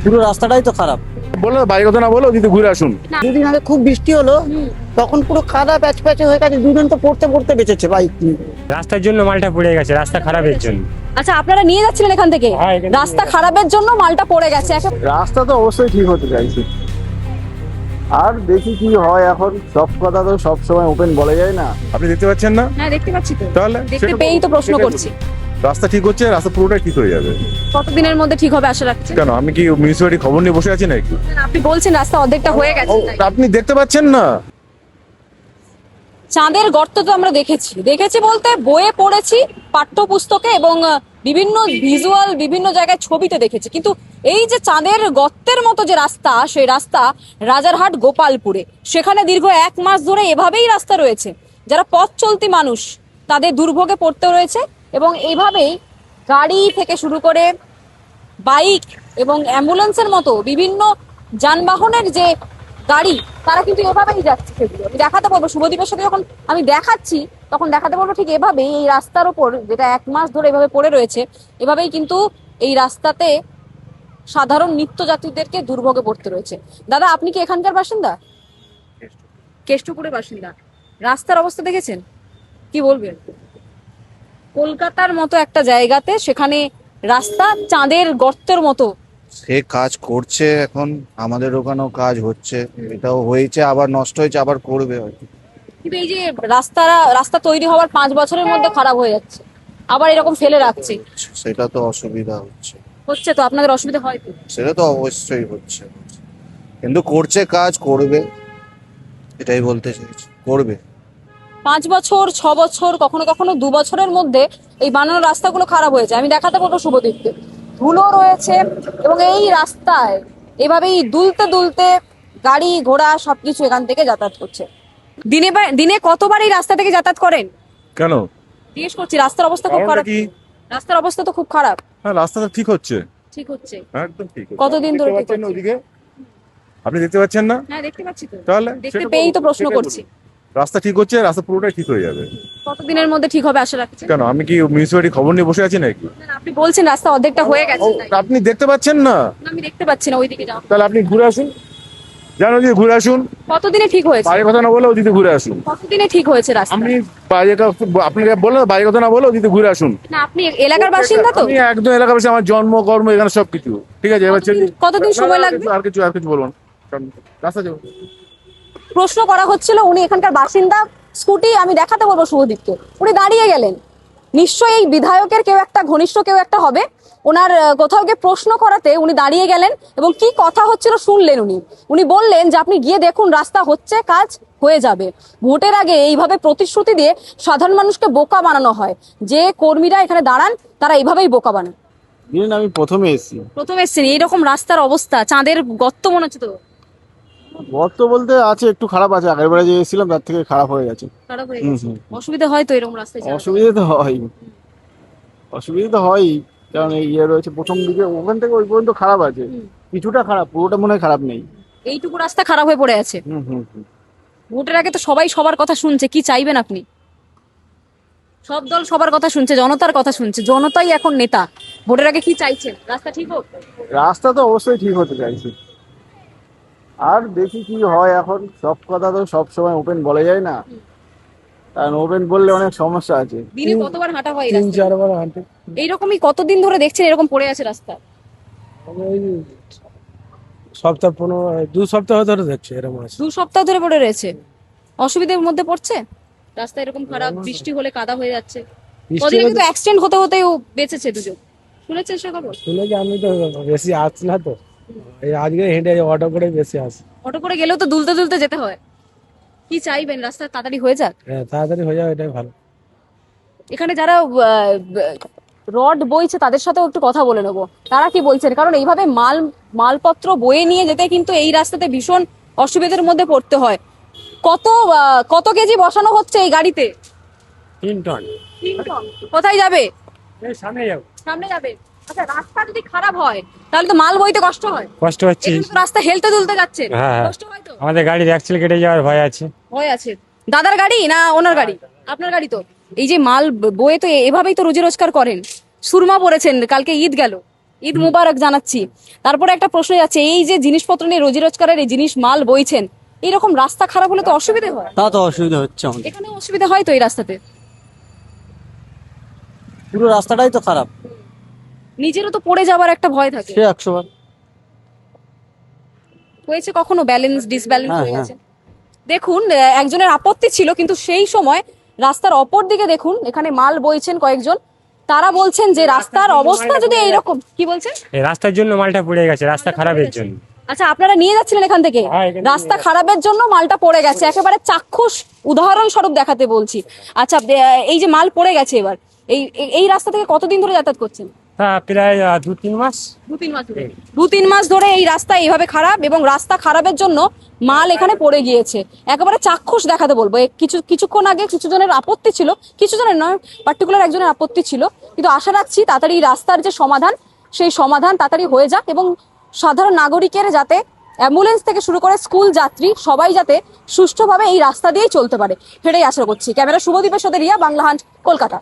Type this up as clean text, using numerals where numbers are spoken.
পুরো রাস্তাটাই তো খারাপ। বলো বাইরে কথা না বলো, যদি ঘুরে আসুন। দুদিন আগে খুব বৃষ্টি হলো, তখন পুরো কাদা প্যাচ প্যাচে হয়ে গেছে, দুজন তো পড়তে পড়তে বেঁচেছে বাইক নিয়ে। রাস্তার জন্য মালটা পড়ে গেছে, রাস্তা খারাপের জন্য। আচ্ছা, আপনারা নিয়ে যাচ্ছিলেন এখান থেকে, হ্যাঁ, এখান থেকে রাস্তা খারাপের জন্য মালটা পড়ে গেছে। রাস্তা তো অবশ্যই ঠিক হতে চাইছে, আর দেখি কি হয়। এখন সব কথা তো সব সময় ওপেন বলা যায় না। আপনি দেখতে পাচ্ছেন না? হ্যাঁ, দেখতে পাচ্ছি তো, তাহলে দেখতে সেটা পেয়েই তো প্রশ্ন সেটাই করছি। রাস্তা ঠিক হচ্ছে, রাস্তা পুরোটাই ঠিক হয়ে যাবে। কতদিনের মধ্যে ঠিক হবে আশা রাখছেন? কেন আমি কি মিউনিসিপালিটি খবর নিয়ে বসে আছি নাকি? আপনি বলছেন রাস্তা অর্ধেকটা হয়ে গেছে, তাই। আপনি দেখতে পাচ্ছেন না? চাঁদের গর্ত তো আমরা দেখেছি বলতে বইয়ে পড়েছি, পাঠ্যপুস্তকে এবং বিভিন্ন ভিজুয়াল বিভিন্ন জায়গায় ছবিতে দেখেছি, কিন্তু এই যে চাঁদের গর্তের মতো যে রাস্তা, সেই রাস্তা রাজারহাট গোপালপুরে, সেখানে দীর্ঘ 1 মাস ধরে এভাবেই রাস্তা রয়েছে। যারা পথ চলতি মানুষ তাদের দুর্ভোগে পড়তে রয়েছে, এবং এইভাবেই গাড়ি থেকে শুরু করে বাইক এবং অ্যাম্বুলেন্সের মতো বিভিন্ন যানবাহনের যে গাড়ি, তারা কিন্তু এভাবেই যাচ্ছে। সেগুলো আমি দেখাতে বলবো, শুভদীপের সাথে যখন আমি দেখাচ্ছি তখন দেখাতে বলবো ঠিক এভাবেই এই রাস্তার ওপর, যেটা 1 মাস ধরে এভাবে পড়ে রয়েছে, এভাবেই কিন্তু এই রাস্তাতে সাধারণ নিত্যযাত্রীদেরকে দুর্ভোগে পড়তে রয়েছে। দাদা, আপনি কি এখানকার বাসিন্দা? কেষ্টপুরের বাসিন্দা। রাস্তার অবস্থা দেখেছেন, কি বলবেন? কলকাতার মতো একটা জায়গাতে সেখানে রাস্তা চাঁদের গর্তের মতো। সে কাজ করছে, এখন আমাদের ওখানেও কাজ হচ্ছে, এটাও হয়েছে, আবার নষ্ট হয়েছে, আবার করবে হয়তো। কিন্তু এই যে রাস্তা তৈরি হওয়ার 5 বছরের মধ্যে খারাপ হয়ে যাচ্ছে, আবার এরকম ফেলে রাখছে, সেটা তো অসুবিধা হচ্ছে। হচ্ছে তো আপনাদের অসুবিধা হয় তো? সেটা তো অবশ্যই হচ্ছে, কিন্তু করছে, কাজ করবে, এটাই বলতে চাইছি, করবে। 5 বছর, 6 বছর, কখনো কখনো 2 বছরের মধ্যে এই বানানো রাস্তাগুলো খারাপ হয়ে যায়। আমি দেখাতে বলবো শুভদীপকে, ধুলো রয়েছে এবং এই রাস্তায় এভাবেই দুলতে দুলতে গাড়ি ঘোড়া সবকিছু এখান থেকে যাতায়াত করছে। দিনে কতবার এই রাস্তা থেকে যাতায়াত করেন? কেন? জিজ্ঞেস করছি, রাস্তার অবস্থা খুব কারণটা খারাপ। কি? রাস্তার অবস্থা তো খুব খারাপ। হ্যাঁ, রাস্তাটা ঠিক হচ্ছে, ঠিক হচ্ছে। একদম ঠিক হচ্ছে। কতদিন ধরে দেখতে ঠিক পাচ্ছেন না হচ্ছে? ওদিকে? আপনি দেখতে পাচ্ছেন না? হ্যাঁ, দেখতে পাচ্ছি তো, তাহলে দেখতে সেটা পেয়েই তো প্রশ্ন সেটাই করছি। বলুন। রাস্তা ঠিক হচ্ছে, রাস্তা পুরোটাই ঠিক হয়ে যাবে। কতদিনের মধ্যে ঠিক হবে আশা রাখছেন? কেন আমি কি মিউনিসিপালিটি খবর নিয়ে বসে আছি নাকি? আপনি বলছেন রাস্তা অর্ধেকটা হয়ে গেছে, তাই। আপনি দেখতে পাচ্ছেন না? আমি দেখতে পাচ্ছি না, ওইদিকে যাও। তাহলে আপনি ঘুরে আসুন, জানো যদি ঘুরে আসুন। কতদিনে ঠিক হয়েছে? বাইরে কথা না বলে ওদিকে ঘুরে আসুন। কতদিনে ঠিক হয়েছে রাস্তা? আপনি বাইরে আপনাকে বললেন বাইরে কথা না বলে ওদিকে ঘুরে আসুন। না, আপনি এলাকার বাসিন্দা তো? আমি একদম এলাকাবাসী, আমার জন্ম কর্ম এখানে সবকিছু ঠিক আছে। এবার কতদিন সময় লাগবে? আর কিছু বলুন, রাস্তা যাবো। প্রশ্ন করা হচ্ছিল, উনি এখানকার বাসিন্দা। স্কুটি আমি দেখাতে বলবো শুভদীপকে, উনি দাঁড়িয়ে গেলেন। নিশ্চয়ই এই বিধায়কের কেউ একটা, ঘনিষ্ঠ কেউ একটা হবে। ওনার কোথাও গিয়ে প্রশ্ন করাতে উনি দাঁড়িয়ে গেলেন এবং কি কথা হচ্ছিল শুনলেন। উনি বললেন যে আপনি গিয়ে দেখুন, রাস্তা হচ্ছে, কাজ হয়ে যাবে। ভোটের আগে এইভাবে প্রতিশ্রুতি দিয়ে সাধারণ মানুষকে বোকা বানানো হয়। যে কর্মীরা এখানে দাঁড়ান তারা এইভাবেই বোকা বানান। আমি প্রথমে এসেছি, প্রথমে এসছেন, এইরকম রাস্তার অবস্থা, চাঁদের গর্ত মনে হচ্ছে তো। গর্ত বলতে আছে, একটু খারাপ আছে, আগের বারে যে এসেছিলাম তার থেকে খারাপ হয়ে গেছে। খারাপ হয়ে গেছে, অসুবিধা হয় তো এরকম রাস্তায় যাওয়া। অসুবিধা তো হয়, অসুবিধা তো হয়ই, কারণ এই ইয়ে রয়েছে প্রথম দিকে, ওখান থেকে ওই পর্যন্ত খারাপ আছে, কিছুটা খারাপ, পুরোটা মনে হয় খারাপ নেই। এইটুকু রাস্তা খারাপ হয়ে পড়ে আছে। ভোটের আগে তো সবাই সবার কথা শুনছে, কি চাইবেন আপনি? সব দল সবার কথা শুনছে, জনতার কথা শুনছে, জনতাই এখন নেতা। ভোটের আগে কি চাইছেন? রাস্তা ঠিক হোক। রাস্তা তো অবশ্যই ঠিক হতে চাইছে, আর দেখি কি হয়। এখন সব কথা তো সব সময় ওপেন বলা যায় না, কারণ ওপেন বললে অনেক সমস্যা আছে। দিনে কতবার হাঁটা হয় এই 3-4 রাস্তায়? বার হাঁটে। এইরকমই কতদিন ধরে দেখছেন এরকম পড়ে আছে রাস্তা? সপ্তাহ 2 সপ্তাহ ধরে দেখছি এরকম আছে। 2 সপ্তাহ ধরে পড়ে রয়েছে। অসুবিধার মধ্যে পড়ছে, রাস্তা এরকম খারাপ, বৃষ্টি হলে কাদা হয়ে যাচ্ছে। কদিন আগে তো অ্যাক্সিডেন্ট হতে হতেও বেঁচেছে দুজন, শুনেছেন সে খবর? শুনেছি, আমি তো বেশি আসছি না তো, এই আজকে হেঁটে অটো করে বেশি আসি। অটো করে গেলেও তো দুলতে দুলতে যেতে হয়। কি চাইবেন? রাস্তা তাড়াতাড়ি হয়ে যাক। হ্যাঁ, তাড়াতাড়ি হয়ে যাবে, এটাই ভালো। এখানে যারা রড বইছে তাদের সাথেও একটু কথা বলে নেবো, তারা কি বলছেন, কারণ এইভাবে মালপত্র বয়ে নিয়ে যেতে কিন্তু এই রাস্তাতে ভীষণ অসুবিধার মধ্যে পড়তে হয়। কত কেজি বসানো হচ্ছে এই গাড়িতে? 3 টন। 3 টন। কোথায় যাবে? এই সামনে যাও। সামনে যাবে। আচ্ছা, রাস্তা যদি খারাপ হয় তাহলে তো মাল বইতে কষ্ট হয়। কষ্ট হচ্ছে। এখানে তো রাস্তা হেলতে দুলতে যাচ্ছে, হ্যাঁ, কষ্ট হয় তো? আমাদের গাড়ির অ্যাক্সেল কেটে যাওয়ার ভয় আছে। ভয় আছে। দাদার গাড়ি না ওনার গাড়ি? আপনার গাড়ি তো। এই যে মাল বয়ে তো এভাবেই তো রুজি রোজগার করেন। সুরমা পরেছেন, কালকে ঈদ গেল, ঈদ মুবারক জানাচ্ছি। তারপরে একটা প্রশ্ন যাচ্ছে, এই যে জিনিসপত্র নিয়ে রোজি রোজগারের এই জিনিস মাল বইছেন, এইরকম রাস্তা খারাপ হলে তো অসুবিধা হয়। তা তো অসুবিধা হচ্ছে আমাদের, এখানে অসুবিধা হয় তো এই রাস্তাতে? পুরো রাস্তাটাই তো খারাপ। নিজেরও তো পড়ে যাওয়ার একটা ভয় থাকে। সে 100 বার। হয়েছে কখনো ব্যালেন্স ডিসব্যালেন্স হ্যাঁ, হয়ে গেছে? দেখুন, একজনের আপত্তি ছিল, কিন্তু সেই সময় রাস্তার অপর দিকে দেখুন, এখানে মাল বইছেন কয়েকজন, তারা বলছেন যে রাস্তার অবস্থা যদি এইরকম। কি বলছেন? এই রাস্তার জন্য মালটা পড়ে গেছে, রাস্তা খারাপের জন্য। আচ্ছা, আপনারা নিয়ে যাচ্ছিলেন এখান থেকে? হ্যাঁ, এখান থেকে রাস্তা খারাপের জন্য মালটা পড়ে গেছে, একেবারে চাক্ষুষ উদাহরণস্বরূপ দেখাতে বলছি। আচ্ছা, এই যে মাল পড়ে গেছে এবার, এই রাস্তা থেকে কতদিন ধরে যাতায়াত করছেন? তা প্রায় 2-3 মাস। 2-3 মাস ধরে। 2-3 মাস ধরে এই রাস্তা এইভাবে খারাপ, এবং রাস্তা খারাপের জন্য মাল এখানে পড়ে গিয়েছে। একেবারে চাক্ষুষ দেখাতে বলবো। কিছুক্ষণ আগে কিছু জনের আপত্তি ছিল, কিছু জনের নয়, পার্টিকুলার একজনের আপত্তি ছিল, কিন্তু আশা রাখছি তাড়াতাড়ি এই রাস্তার যে সমাধান, সেই সমাধান তাড়াতাড়ি হয়ে যাক, এবং সাধারণ নাগরিকের যাতে, অ্যাম্বুলেন্স থেকে শুরু করে স্কুল যাত্রী সবাই যাতে সুষ্ঠুভাবে এই রাস্তা দিয়েই চলতে পারে, সেটাই আশা করছি। ক্যামেরা শুভদীপের সাথে রিয়া, বাংলা হান্ট, কলকাতা।